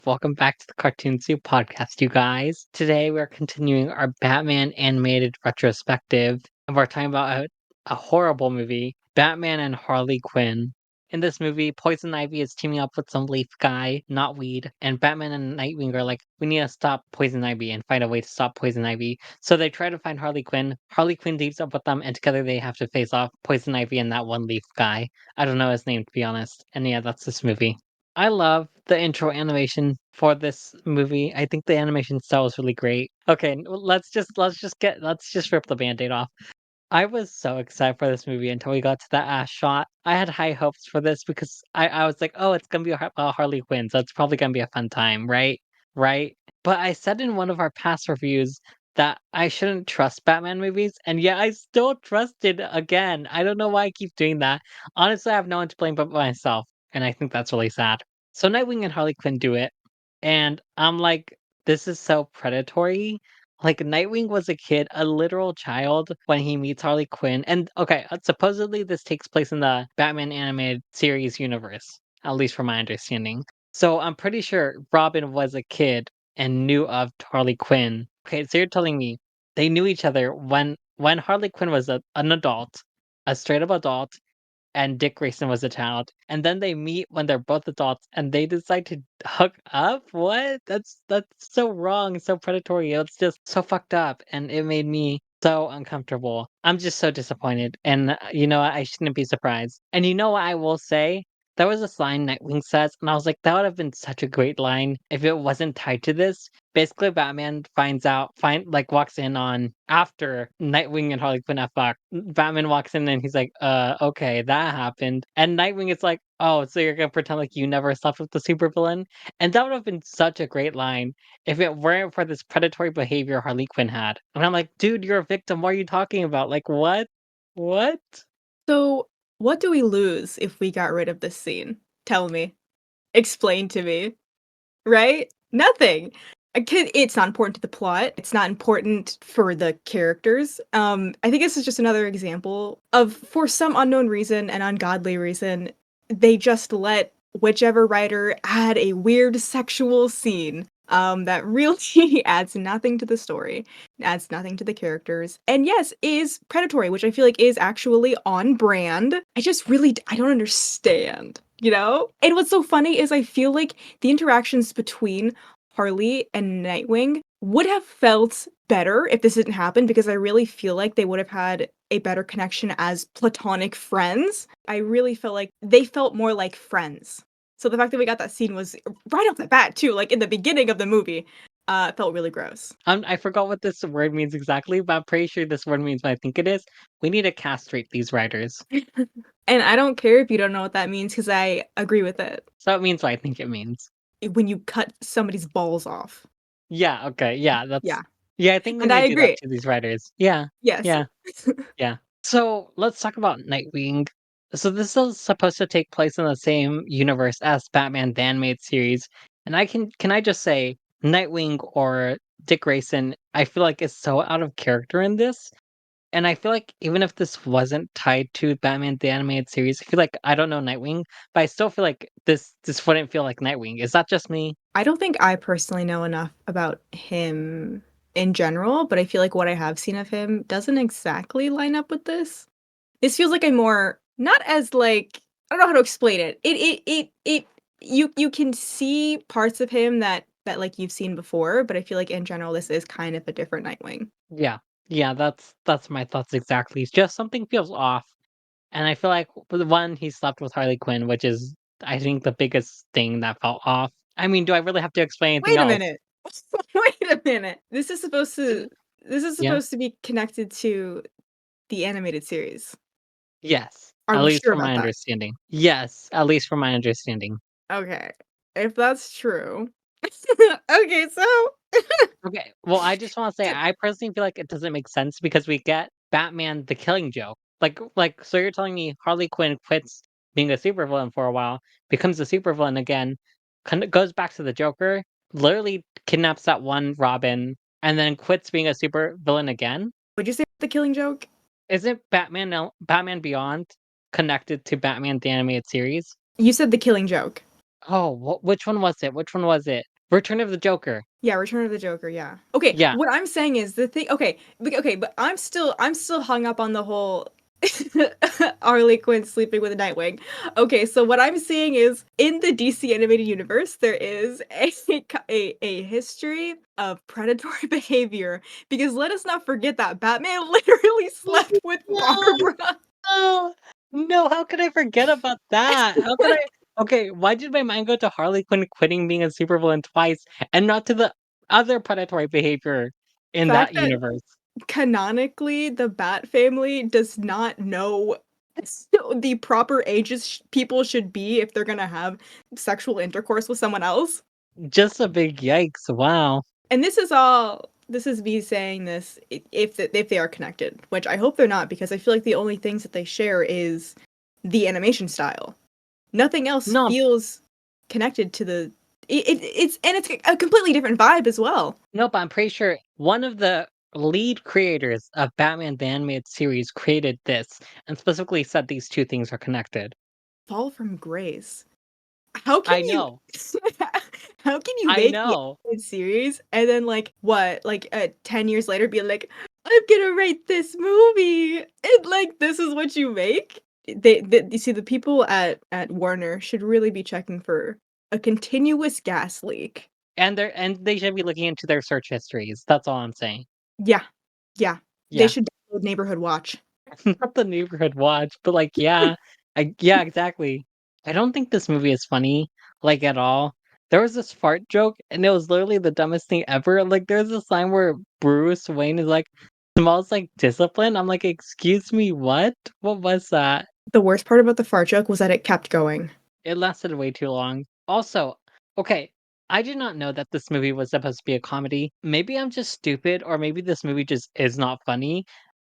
Welcome back to the Cartoon Soup podcast, you guys. Today we're continuing our Batman animated retrospective, and we're talking about a horrible movie, Batman and Harley Quinn. In this movie, Poison Ivy is teaming up with some leaf guy, not weed, and Batman and Nightwing are like, we need to stop Poison Ivy and find a way to stop Poison Ivy. So they try to find Harley Quinn. Harley Quinn teams up with them, and together they have to face off Poison Ivy and that one leaf guy. I don't know his name, to be honest. And yeah, that's this movie. I love the intro animation for this movie. I think the animation style is really great. Okay, let's just rip the Band-Aid off. I was so excited for this movie until we got to that ass shot. I had high hopes for this because I was like, oh, it's gonna be about Harley Quinn, so it's probably gonna be a fun time, right? Right? But I said in one of our past reviews that I shouldn't trust Batman movies, and yet I still trusted again. I don't know why I keep doing that. Honestly, I have no one to blame but myself, and I think that's really sad. So Nightwing and Harley Quinn do it, and I'm like, this is so predatory. Like, Nightwing was a kid, a literal child, when he meets Harley Quinn. And okay, supposedly this takes place in the Batman animated series universe, at least from my understanding. So I'm pretty sure Robin was a kid and knew of Harley Quinn. Okay, so you're telling me they knew each other when Harley Quinn was an adult, a straight up adult, and Dick Grayson was a child, and then they meet when they're both adults, and they decide to hook up? What? That's so wrong, so predatory. It's just so fucked up, and it made me so uncomfortable. I'm just so disappointed, and you know what? I shouldn't be surprised. And you know what I will say? There was this line Nightwing says, and I was like, that would have been such a great line if it wasn't tied to this. Basically, Batman walks in on after Nightwing and Harley Quinn have fucked. Batman walks in and he's like, okay, that happened. And Nightwing is like, oh, so you're gonna pretend like you never slept with the supervillain? And that would have been such a great line if it weren't for this predatory behavior Harley Quinn had. And I'm like, dude, you're a victim. What are you talking about? Like, what? What? So, what do we lose if we got rid of this scene? Tell me. Explain to me. Right? Nothing. It's not important to the plot. It's not important for the characters. I think this is just another example of, for some unknown reason, an ungodly reason, they just let whichever writer add a weird sexual scene. That really adds nothing to the story, adds nothing to the characters, and yes, is predatory, which I feel like is actually on brand. I don't understand, you know? And what's so funny is I feel like the interactions between Harley and Nightwing would have felt better if this didn't happen because I really feel like they would have had a better connection as platonic friends. I really felt like they felt more like friends. So the fact that we got that scene was right off the bat too, like in the beginning of the movie, felt really gross. I forgot what this word means exactly, but I'm pretty sure this word means what I think it is. We need to castrate these writers. And I don't care if you don't know what that means because I agree with it. So it means what I think it means. When you cut somebody's balls off. Yeah, okay, yeah, Yeah. yeah, I think we And I need to do that agree. to these writers. Yeah, Yes. yeah, yeah. So, let's talk about Nightwing. So this is supposed to take place in the same universe as Batman the Animated Series, and can I just say, Nightwing or Dick Grayson, I feel like is so out of character in this, and I feel like even if this wasn't tied to Batman the Animated Series, I feel like I don't know Nightwing, but I still feel like this wouldn't feel like Nightwing. Is that just me? I don't think I personally know enough about him in general, but I feel like what I have seen of him doesn't exactly line up with this. This feels like a more not as like I don't know how to explain it. It you can see parts of him that like you've seen before, but I feel like in general this is kind of a different Nightwing. Yeah. Yeah, that's my thoughts exactly. It's just something feels off. And I feel like the one he slept with Harley Quinn, which is I think the biggest thing that felt off. I mean, do I really have to explain anything Wait a else? minute. Wait a minute. Is This is yeah? supposed to be connected to the animated series. Yes, Are at we least sure from about my that? understanding. Yes, at least from my understanding. Okay. If that's true. Okay, so Okay, well, I just wanna say d I personally feel like it doesn't make sense because we get Batman the Killing Joke. So you're telling me Harley Quinn quits being a supervillain for a while, becomes a supervillain again, kinda goes back to the Joker, literally kidnaps that one Robin, and then quits being a supervillain again? would you say the Killing Joke? Isn't Batman Beyond connected to Batman the Animated Series? You said the Killing Joke. Oh, which one was it? Which one was it? Return of the Joker. Yeah, Return of the Joker, yeah. Okay, Yeah. what I'm saying is the thing but I'm still hung up on the whole Harley Quinn sleeping with Nightwing. Okay, so what I'm seeing is in the DC animated universe, there is a history of predatory behavior because let us not forget that Batman literally Oh, slept with no! Barbara. No! No, how could I forget about that? How could I Okay, why did my mind go to Harley Quinn quitting being a supervillain twice and not to the other predatory behavior The in fact that that universe? canonically the Bat family does not know the proper ages people should be if they're gonna have sexual intercourse with someone else. Just a big yikes, wow. And this is me saying this if they are connected, which I hope they're not because I feel like the only things that they share is the animation style. Nothing else No, feels connected to the it's a completely different vibe as well. no, but I'm pretty sure one of the lead creators of Batman the Animated Series created this and specifically said these 2 things are connected. Fall from grace. How can I you know, how can you I make the know. animated series and then, like, what, like, 10 years later be like, "I'm gonna write this movie," and, like, this is what you make? They you see, the people at Warner should really be checking for a continuous gas leak. And they should be looking into their search histories, that's all I'm saying. Yeah, yeah. They Yeah. should download Neighborhood Watch. Not the Neighborhood Watch, but, like, yeah, exactly. I don't think this movie is funny, like, at all. There was this fart joke, and it was literally the dumbest thing ever, like, there's this line where Bruce Wayne is like, "Smells like discipline?" I'm like, "Excuse me, what? What was that?" The worst part about the fart joke was that it kept going. It lasted way too long. Also, okay, I did not know that this movie was supposed to be a comedy. Maybe I'm just stupid, or maybe this movie just is not funny,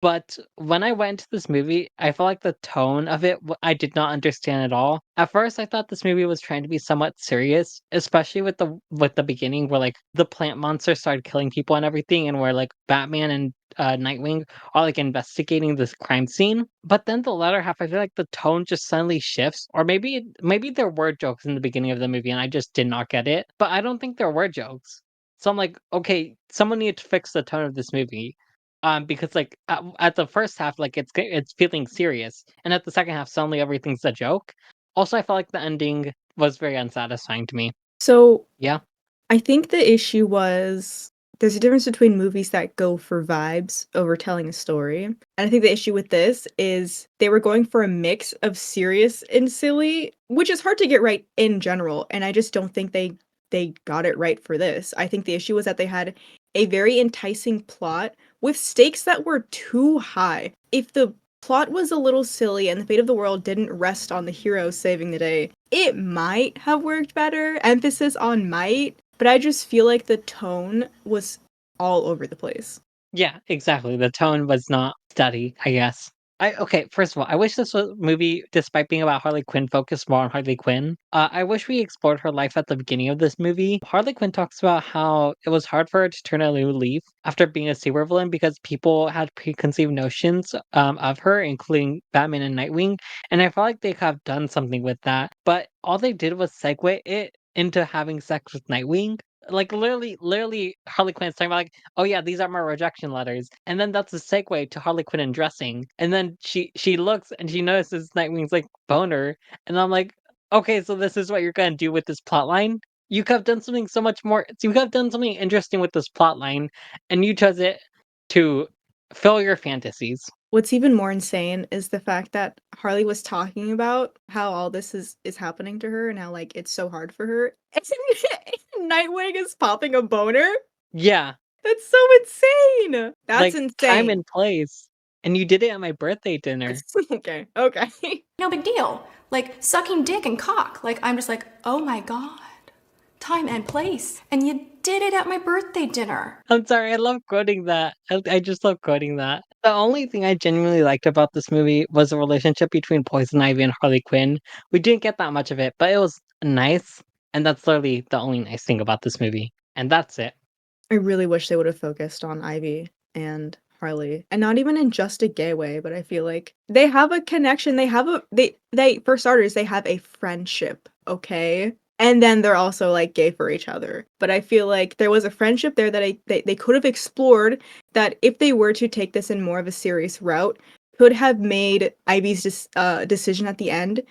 but when I went to this movie, I felt like the tone of it, I did not understand at all. At first, I thought this movie was trying to be somewhat serious, especially with the beginning where like the plant monster started killing people and everything, and where like Batman and Nightwing are like investigating this crime scene. But then the latter half, I feel like the tone just suddenly shifts, or maybe there were jokes in the beginning of the movie and I just did not get it. But I don't think there were jokes. So I'm like, okay, someone needed to fix the tone of this movie. Because like at the first half, like it's feeling serious, and at the second half, suddenly everything's a joke. Also, I felt like the ending was very unsatisfying to me. So Yeah, I think the issue was there's a difference between movies that go for vibes over telling a story. And I think the issue with this is they were going for a mix of serious and silly, which is hard to get right in general. And I just don't think they got it right for this. I think the issue was that they had a very enticing plot with stakes that were too high. If the plot was a little silly and the fate of the world didn't rest on the hero saving the day, it might have worked better. Emphasis on might, but I just feel like the tone was all over the place. yeah, exactly. The tone was not steady, I guess. Okay, first of all, I wish movie, despite being about Harley Quinn, focused more on Harley Quinn. I wish we explored her life at the beginning of this movie. Harley Quinn talks about how it was hard for her to turn a new leaf after being a supervillain because people had preconceived notions of her, including Batman and Nightwing. And I felt like they could have done something with that, but all they did was segue it into having sex with Nightwing. Like literally, Harley Quinn's talking about like, "Oh yeah, these are my rejection letters," and then that's a segue to Harley Quinn and dressing, and then she looks and she notices Nightwing's like boner, and I'm like, okay, so this is what you're gonna do with this plot line? You could have done something so much more. You could have done something interesting with this plot line, and you chose it to fill your fantasies. What's even more insane is the fact that Harley was talking about how all this is happening to her and how, like, it's so hard for her. And Nightwing is popping a boner? Yeah, That's so insane! That's like time insane. and place, and you did it at my birthday dinner. Okay, okay. No big deal. Like sucking dick and cock. Like, I'm just like, oh my God. Time and place. And you did it at my birthday dinner. I'm sorry, I love quoting that. I just love quoting that. The only thing I genuinely liked about this movie was the relationship between Poison Ivy and Harley Quinn. We didn't get that much of it, but it was nice, and that's literally the only nice thing about this movie. And that's it. I really wish they would have focused on Ivy and Harley, and not even in just a gay way, but I feel like they have a connection. They have a they for starters, they have a friendship, okay? And then they're also, like, gay for each other. But I feel like there was a friendship there that they could have explored that if they were to take this in more of a serious route, could have made Ivy's decision at the end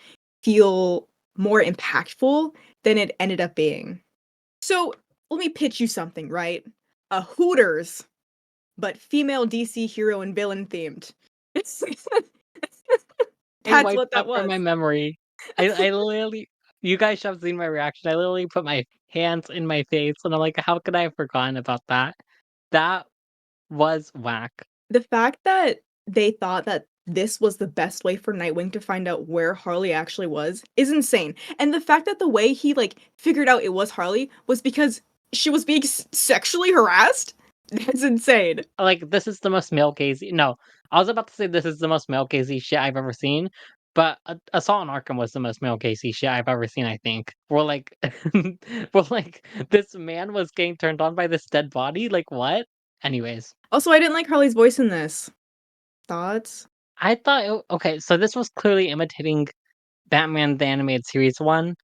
feel more impactful than it ended up being. So, let me pitch you something, right? A Hooters, but female DC hero and villain themed. I That's wiped what that that from was. my memory. I literally you guys should have seen my reaction. I literally put my hands in my face, and I'm like, "How could I have forgotten about that?" That was whack. The fact that they thought that this was the best way for Nightwing to find out where Harley actually was is insane. And the fact that the way he, like, figured out it was Harley was because she was being sexually harassed? That's insane. Like, this is the most male gazy no, I was about to say this is the most male gazy shit I've ever seen, but Assault on Arkham was the most male gazy shit I've ever seen, I think. We're like we're like, this man was getting turned on by this dead body? Like, what? Anyways, Also, I didn't like Harley's voice in this. Thoughts? I thought okay, so this was clearly imitating Batman the Animated Series one.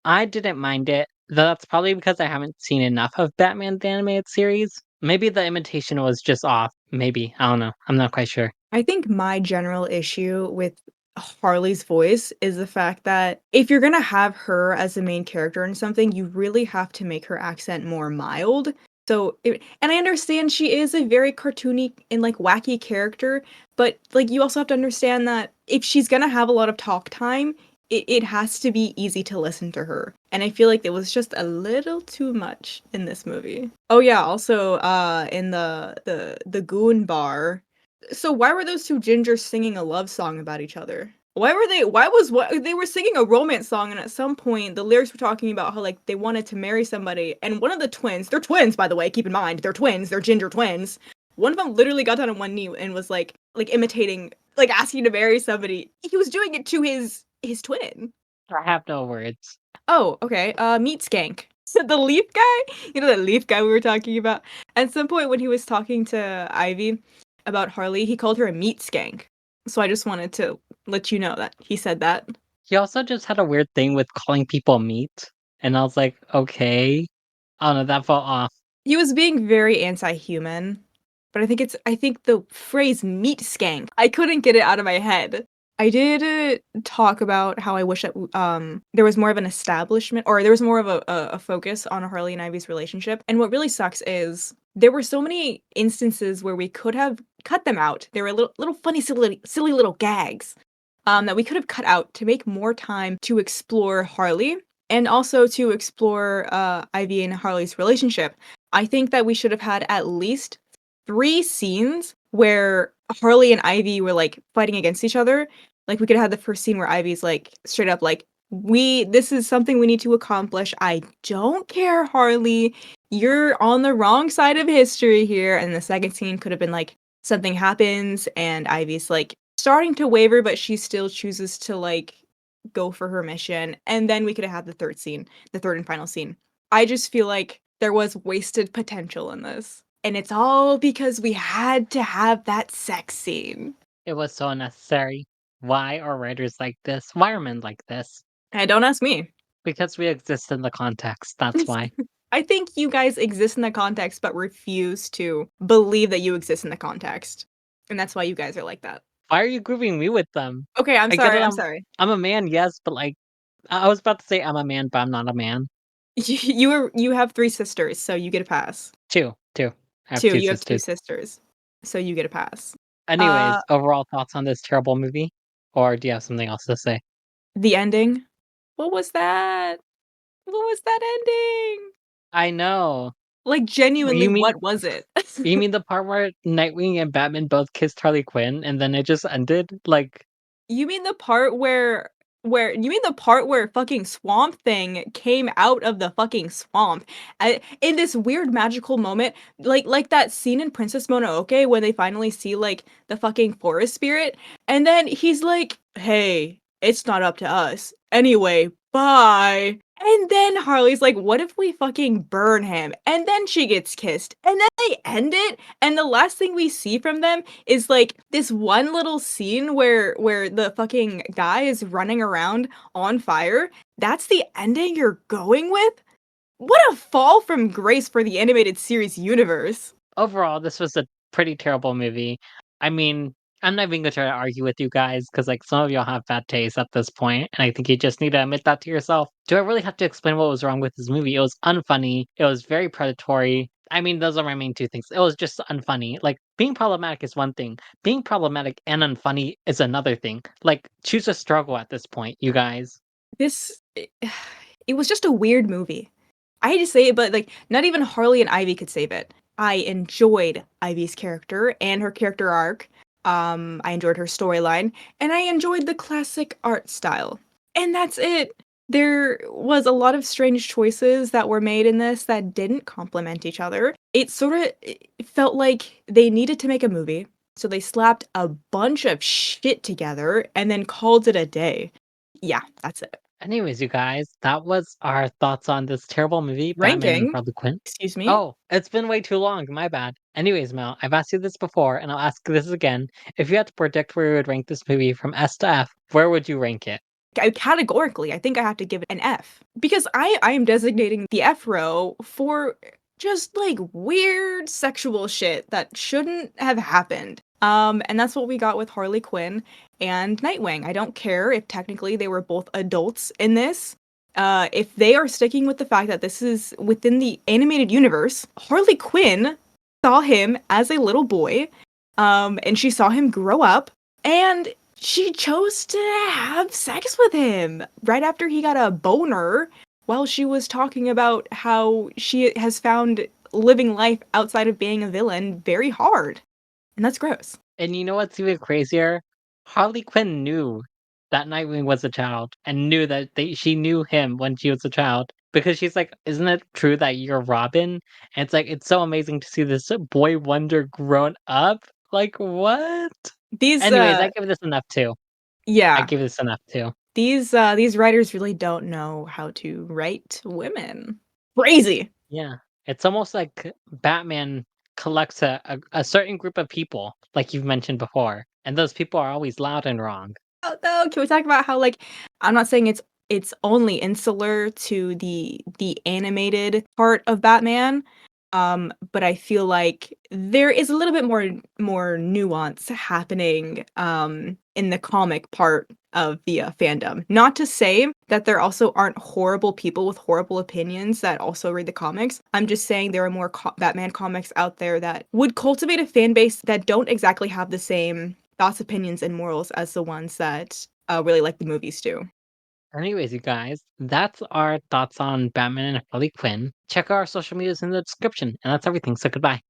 I didn't mind it, though that's probably because I haven't seen enough of Batman the Animated Series. Maybe the imitation was just off. Maybe. I don't know. I'm not quite sure. I think my general issue with Harley's voice is the fact that if you're gonna have her as the main character in something, you really have to make her accent more mild. And I understand she is a very cartoony and like wacky character, but like you also have to understand that if she's gonna have a lot of talk time, it has to be easy to listen to her. And I feel like it was just a little too much in this movie. Oh yeah, also in the goon bar, so why were those two gingers singing a love song about each other? Why they were singing a romance song, and at some point the lyrics were talking about how like they wanted to marry somebody, and one of the twins, they're twins by the way, keep in mind, they're twins, they're ginger twins. One of them literally got down on one knee and was like imitating, like asking to marry somebody. He was doing it to his twin. I have no words. Oh, okay. Meat Skank. The leaf guy? You know, the leaf guy we were talking about? At some point when he was talking to Ivy about Harley, he called her a meat skank. So I just wanted to let you know that he said that. He also just had a weird thing with calling people meat, and I was like, okay. I don't know, that felt off. He was being very anti-human, but I think the phrase meat skank, I couldn't get it out of my head. I did talk about how I wish that there was more of an establishment, or there was more of a focus on Harley and Ivy's relationship. And what really sucks is there were so many instances where we could have cut them out. There were little funny, silly little gags that we could have cut out to make more time to explore Harley and also to explore Ivy and Harley's relationship. I think that we should have had at least 3 scenes where Harley and Ivy were, like, fighting against each other. Like, we could have had the first scene where Ivy's, like, straight up like, this is something we need to accomplish. I don't care, Harley. You're on the wrong side of history here." And the second scene could have been, like, something happens and Ivy's, like, starting to waver, but she still chooses to, like, go for her mission. And then we could have had the third scene, the third and final scene. I just feel like there was wasted potential in this. And it's all because we had to have that sex scene. It was so unnecessary. Why are writers like this? Why are men like this? And don't ask me. Because we exist in the context, that's why. I think you guys exist in the context but refuse to believe that you exist in the context. And that's why you guys are like that. Why are you grouping me with them? Okay, I'm I get sorry, it, I'm sorry. I'm a man, yes, but, like, I was about to say I'm a man, but I'm not a man. You have 3 sisters, so you get a pass. 2, 2. I have 2, 2 you have 2 sisters. sisters, so you get a pass. Anyways, Uh, overall thoughts on this terrible movie? Or do you have something else to say? the ending? What was that? What was that ending? I know. Like, genuinely, You mean what was it? you mean the part where Nightwing and Batman both kissed Harley Quinn and then it just ended? Like, You mean the part where you mean the part where fucking Swamp Thing came out of the fucking swamp, in this weird magical moment, like that scene in Princess Mononoke when they finally see, like, the fucking forest spirit, and then he's like, "Hey, it's not up to us. Anyway, bye." And then Harley's like, "What if we fucking burn him?" And then she gets kissed, and then they end it, and the last thing we see from them is like this one little scene where the fucking guy is running around on fire. That's the ending you're going with? What a fall from grace for the animated series universe. Overall, this was a pretty terrible movie. I mean, I'm not even gonna try to argue with you guys because, like, some of y'all have bad taste at this point, and I think you just need to admit that to yourself. Do I really have to explain what was wrong with this movie? It was unfunny. It was very predatory. I mean, those are my main two things. It was just unfunny. Like, being problematic is one thing. Being problematic and unfunny is another thing. Like, choose a struggle at this point, you guys. This it was just a weird movie. I hate to say it, but, like, not even Harley and Ivy could save it. I enjoyed Ivy's character and her character arc. I enjoyed her storyline, and I enjoyed the classic art style. And that's it. There was a lot of strange choices that were made in this that didn't complement each other. It sorta felt like they needed to make a movie, so they slapped a bunch of shit together and then called it a day. Yeah, that's it. Anyways, you guys, that was our thoughts on this terrible movie, Batman and Ranking? Harley Quinn. Excuse me? Oh, it's been way too long, my bad. Anyways, Mel, I've asked you this before, and I'll ask this again. If you had to predict where you would rank this movie from S to F, where would you rank it? Categorically, I think I have to give it an F because I am designating the F row for just, like, weird sexual shit that shouldn't have happened. And that's what we got with Harley Quinn and Nightwing. I don't care if technically they were both adults in this. If they are sticking with the fact that this is within the animated universe, Harley Quinn saw him as a little boy, and she saw him grow up, and she chose to have sex with him right after he got a boner while she was talking about how she has found living life outside of being a villain very hard. And that's gross. And you know what's even crazier? Harley Quinn knew that Nightwing was a child and knew that she knew him when she was a child because she's like, "Isn't it true that you're Robin?" And it's like, it's so amazing to see this boy wonder grown up. Like, what? These Anyways, I give this an F too. I yeah, give this an F too. these writers really don't know how to write women. Crazy. Yeah. It's almost like Batman collects a certain group of people, like you've mentioned before, and those people are always loud and wrong. Oh, no, can we talk about how, like, I'm not saying it's only insular to the animated part of Batman, but I feel like there is a little bit more nuance happening, in the comic part of the, fandom. Not to say that there also aren't horrible people with horrible opinions that also read the comics. I'm just saying there are more Batman comics out there that would cultivate a fan base that don't exactly have the same thoughts, opinions, and morals as the ones that, really like the movies do. Anyways, you guys, that's our thoughts on Batman and Harley Quinn. Check out our social medias in the description, and that's everything. So goodbye.